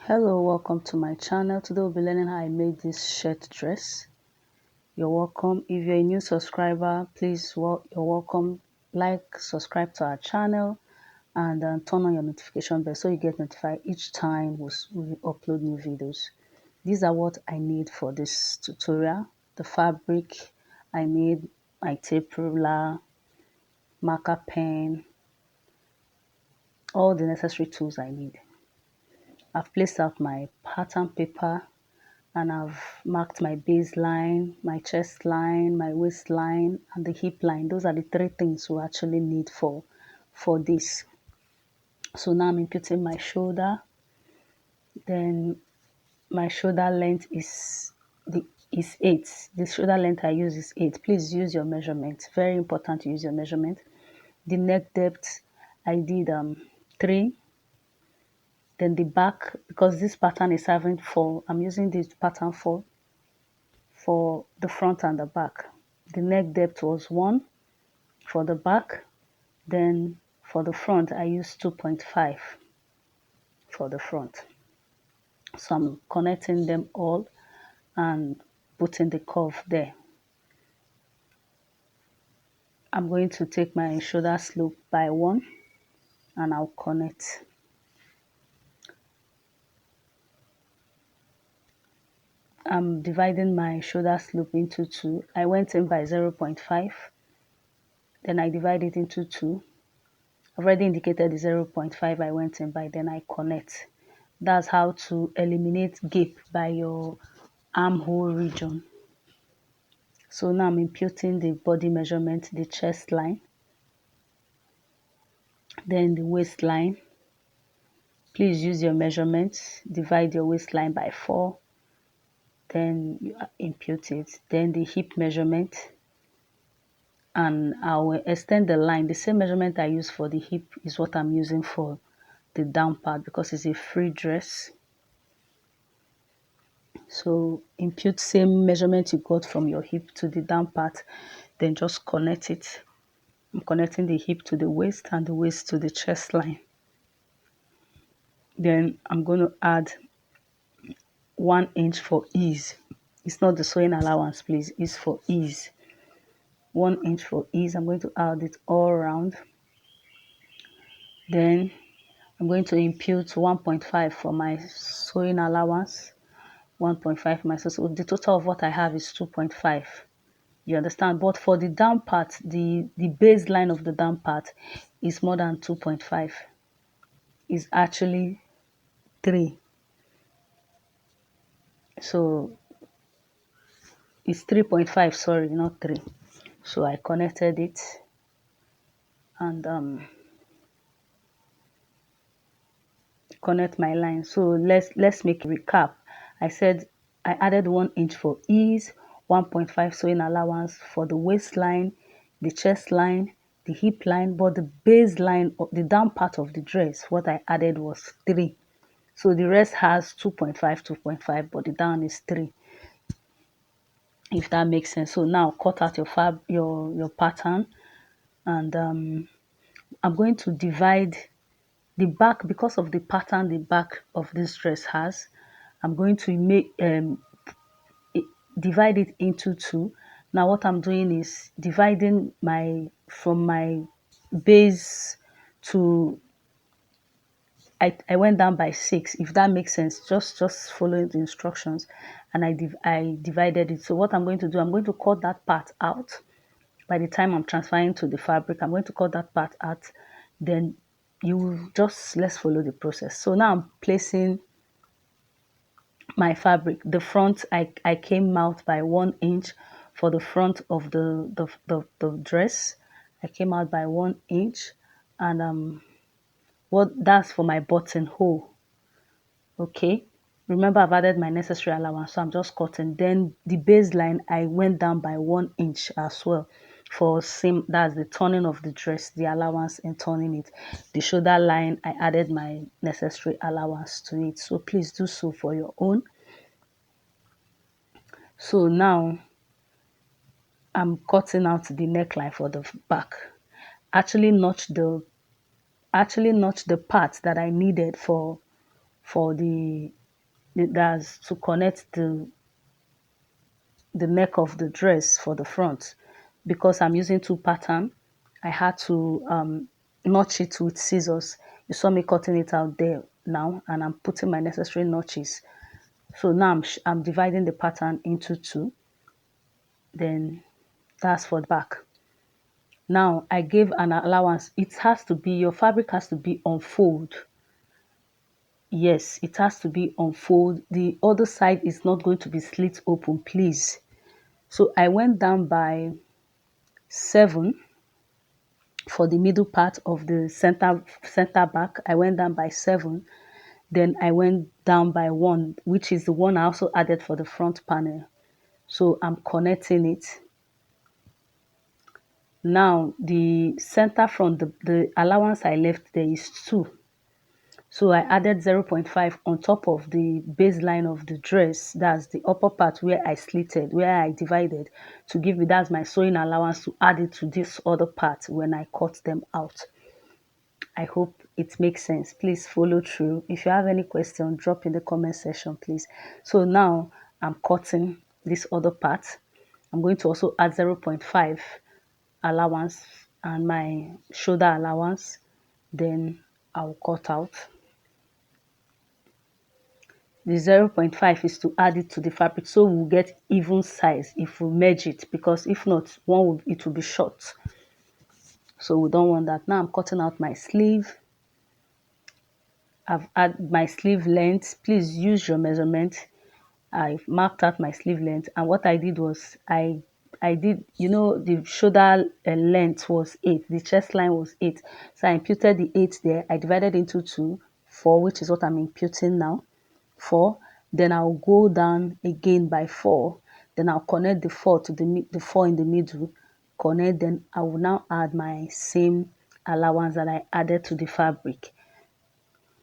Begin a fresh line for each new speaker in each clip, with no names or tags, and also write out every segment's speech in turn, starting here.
Hello, welcome to my channel. Today we'll be learning how I made this shirt dress. You're welcome. If you're a new subscriber, please, you're welcome. Like, subscribe to our channel, and turn on your notification bell so you get notified each time we upload new videos. These are what I need for this tutorial. The fabric, I need my tape ruler, marker pen, all the necessary tools I need. I've placed out my pattern paper and I've marked my baseline, my chest line, my waistline, and the hip line. Those are the three things we actually need for this. So now I'm imputing my shoulder. Then my shoulder length is 8. The shoulder length I use is 8. Please use your measurement. Very important to use your measurement. The neck depth I did 3. Then the back, because this pattern is having 4, I'm using this pattern for the front and the back. The neck depth was 1 for the back. Then for the front, I used 2.5 for the front. So I'm connecting them all and putting the curve there. I'm going to take my shoulder slope by 1 and I'll connect. I'm dividing my shoulder slope into 2. I went in by 0.5. Then I divide it into 2. I've already indicated the 0.5 I went in by, then I connect. That's how to eliminate gap by your armhole region. So now I'm imputing the body measurement, the chest line, then the waistline. Please use your measurements, divide your waistline by 4, then you impute it. Then the hip measurement, and I'll extend the line. The same measurement I use for the hip is what I'm using for the down part because it's a free dress. So impute same measurement you got from your hip to the down part, then just connect it. I'm connecting the hip to the waist and the waist to the chest line. Then I'm going to add 1 inch for ease. It's not the sewing allowance, please. It's for ease. 1 inch for ease. I'm going to add it all around. Then I'm going to impute 1.5 for my sewing allowance. 1.5 my so the total of what I have is 2.5. You understand? But for the down part, the baseline of the down part is more than 2.5. It's actually 3. So it's 3.5, sorry, not 3. So I connected it and connect my line. So let's make a recap. I said I added 1 inch for ease, 1.5 sewing allowance for the waistline, the chest line, the hip line, but the baseline of the down part of the dress, what I added was 3. So the rest has 2.5, 2.5, but the down is 3. If that makes sense. So now cut out your pattern, and I'm going to divide the back because of the pattern the back of this dress has. I'm going to divide it into 2. Now what I'm doing is dividing from my base to I went down by 6, if that makes sense. Just follow the instructions, and I divided it. So what I'm going to do, I'm going to cut that part out. By the time I'm transferring to the fabric, I'm going to cut that part out. Then let's follow the process. So now I'm placing my fabric. The front, I came out by 1 inch for the front of the dress. I came out by 1 inch, and what that's for my buttonhole. Okay, remember I've added my necessary allowance, so I'm just cutting. Then the baseline I went down by 1 inch as well for same, that's the turning of the dress, the allowance in turning it. The shoulder line, I added my necessary allowance to it, so please do so for your own. So now I'm cutting out the neckline for the back. Actually notch the part that I needed for that's to connect the neck of the dress for the front. Because I'm using two pattern, I had to notch it with scissors. You saw me cutting it out there now, and I'm putting my necessary notches. So now I'm dividing the pattern into two. Then that's for the back. Now I gave an allowance. It has to be, your fabric has to be on fold. Yes, it has to be on fold. The other side is not going to be slit open, please. So I went down by 7 for the middle part of the center back. I went down by 7. Then I went down by 1, which is the one I also added for the front panel. So I'm connecting it. Now the center from the allowance I left there is 2. So I added 0.5 on top of the baseline of the dress. That's the upper part where I slitted, where I divided, to give me, that's my sewing allowance, to add it to this other part when I cut them out. I hope it makes sense. Please follow through. If you have any question, drop in the comment section, please. So now I'm cutting this other part. I'm going to also add 0.5 allowance and my shoulder allowance. Then I'll cut out. The 0.5 is to add it to the fabric, so we'll get even size if we merge it, because if not, it will be short. So we don't want that. Now I'm cutting out my sleeve. I've added my sleeve length. Please use your measurement. I've marked out my sleeve length, and what I did was I did, the shoulder length was 8, the chest line was 8, so I imputed the 8 there. I divided into 2, 4, which is what I'm imputing now, 4. Then I'll go down again by 4. Then I'll connect the 4 to the 4 in the middle, connect. Then I will now add my same allowance that I added to the fabric.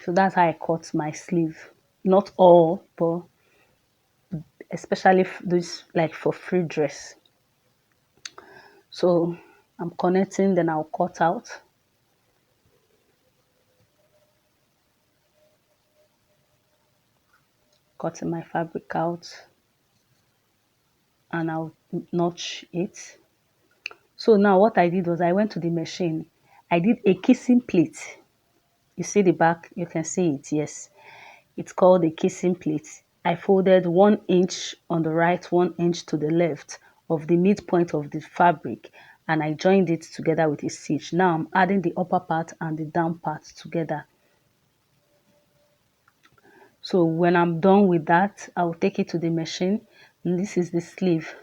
So that's how I cut my sleeve. Not all, but especially this, like for free dress. So I'm connecting, then I'll cut out. Cutting my fabric out, and I'll notch it. So now what I did was I went to the machine. I did a kissing plate. You see the back, you can see it, yes. It's called a kissing plate. I folded 1 inch on the right, 1 inch to the left of the midpoint of the fabric, and I joined it together with a stitch. Now I'm adding the upper part and the down part together. So when I'm done with that, I'll take it to the machine. And this is the sleeve.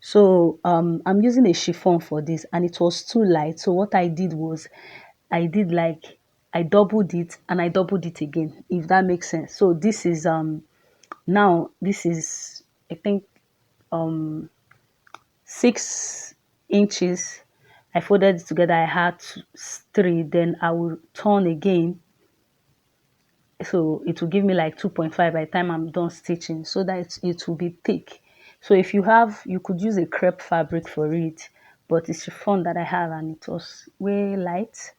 So I'm using a chiffon for this, and it was too light. So what I did was I doubled it and I doubled it again, if that makes sense. So this is now this is, I think, 6 inches. I folded it together. I had 3. Then I will turn again, so it will give me like 2.5 by the time I'm done stitching, so that it will be thick. So if you have, you could use a crepe fabric for it, but it's chiffon that I have, and it was way light.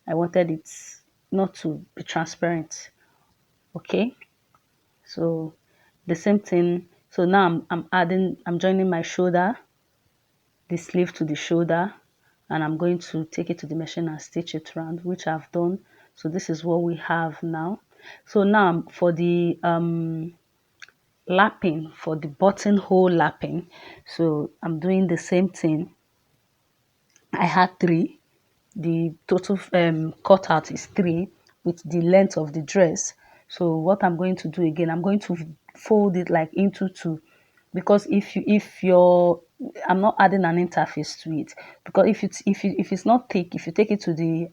I wanted it not to be transparent. Okay, so the same thing. So now I'm joining my shoulder, the sleeve to the shoulder, and I'm going to take it to the machine and stitch it around, which I've done. So this is what we have now. So now for the lapping, for the buttonhole lapping, so I'm doing the same thing. I had 3. The total cutout is 3 with the length of the dress. So what I'm going to do again, I'm going to fold it like into 2, because if you're I'm not adding an interface to it, because if it's not thick, if you take it to the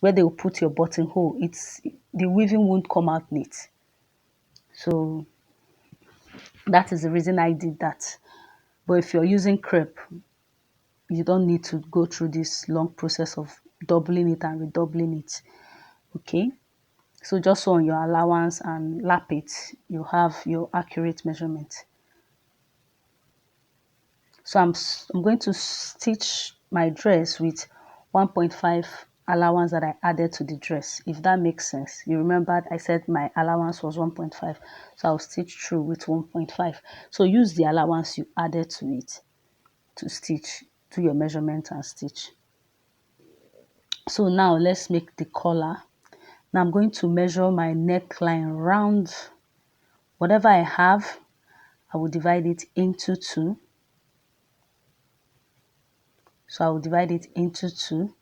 where they will put your buttonhole, the weaving won't come out neat. So that is the reason I did that. But if you're using crepe, you don't need to go through this long process of doubling it and redoubling it. Okay, so just so on your allowance and lap it, you have your accurate measurement. So I'm going to stitch my dress with 1.5 allowance that I added to the dress, if that makes sense. You remembered I said my allowance was 1.5, so I'll stitch through with 1.5. So use the allowance you added to it to stitch, do your measurement and stitch. So now let's make the collar. Now I'm going to measure my neckline round. Whatever I have, I will divide it into two. So I will divide it into two,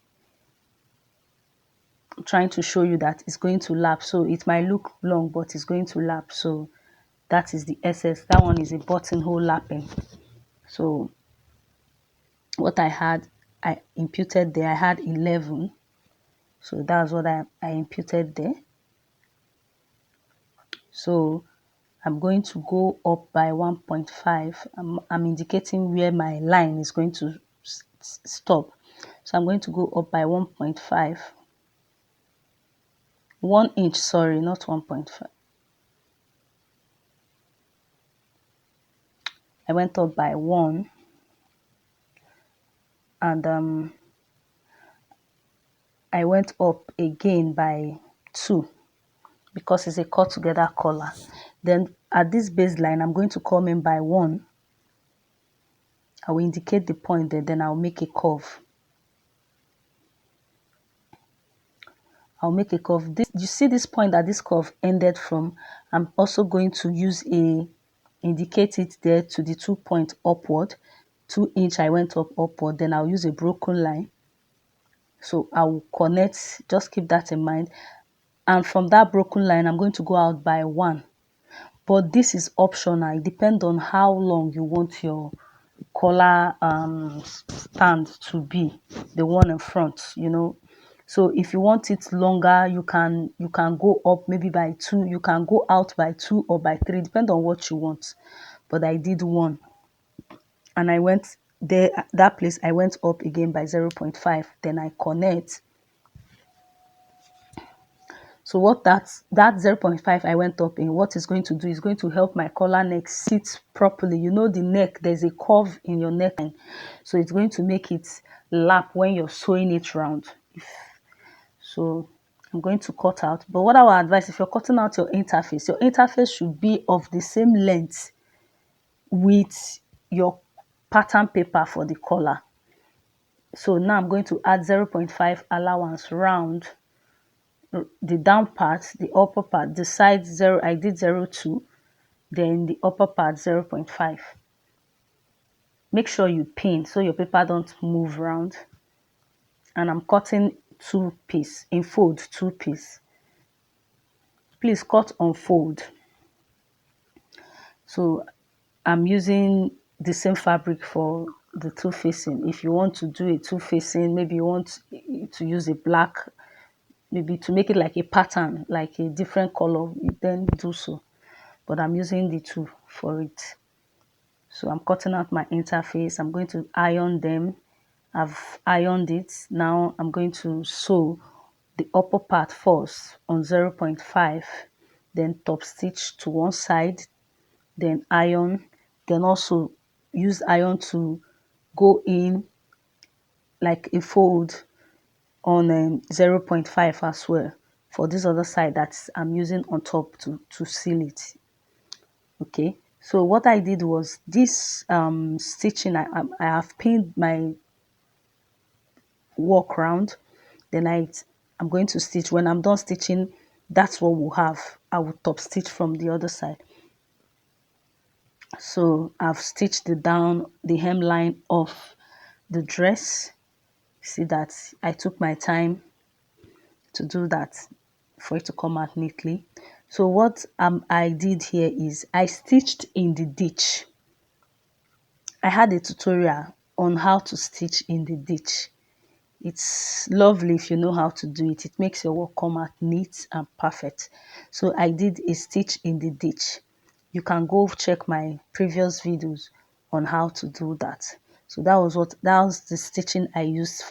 trying to show you that it's going to lap. So it might look long, but it's going to lap. So that is the SS. That one is a buttonhole lapping. So what I had, I imputed there. I had 11. So that's what I imputed there. So I'm going to go up by 1.5. I'm indicating where my line is going to stop. So I'm going to go up by 1.5. 1 inch, sorry, not 1.5. I went up by 1, and I went up again by 2 because it's a cut together collar. Then at this baseline, I'm going to come in by 1. I will indicate the point there, then I'll make a curve. I'll make a curve. This, you see this point that this curve ended from, I'm also going to use indicate it there to the 2 point upward. 2 inch I went up upward, then I'll use a broken line. So I will connect, just keep that in mind. And from that broken line, I'm going to go out by 1. But this is optional. It depends on how long you want your collar stand to be, the one in front, you know. So if you want it longer, you can go up maybe by 2. You can go out by 2 or by 3, depend on what you want. But I did 1, and I went there. That place I went up again by 0.5. Then I connect. So what that 0.5 I went up in, what is going to do is going to help my collar neck sit properly. You know, the neck, there's a curve in your neckline, so it's going to make it lap when you're sewing it round. So I'm going to cut out. But what I would advise, if you're cutting out your interface should be of the same length with your pattern paper for the collar. So now I'm going to add 0.5 allowance round the down part, the upper part, the side 0, I did 0.2, then the upper part 0.5. Make sure you pin so your paper don't move around. And I'm cutting 2 piece, in fold 2 piece. Please cut on fold. So I'm using the same fabric for the two facing. If you want to do a two facing, maybe you want to use a black, maybe to make it like a pattern, like a different color, then do so. But I'm using the two for it. So I'm cutting out my interface. I'm going to iron them. I've ironed it. Now I'm going to sew the upper part first on 0.5, then top stitch to one side, then iron, then also use iron to go in like a fold on 0.5 as well for this other side that I'm using on top to seal it. Okay, so what I did was this stitching, I have pinned my work round, then I'm going to stitch. When I'm done stitching, that's what we'll have. I will top stitch from the other side. So I've stitched the hemline of the dress. See that I took my time to do that for it to come out neatly. So what I did here is I stitched in the ditch. I had a tutorial on how to stitch in the ditch. It's lovely if you know how to do it. It makes your work come out neat and perfect. So I did a stitch in the ditch. You can go check my previous videos on how to do that. So that was the stitching I used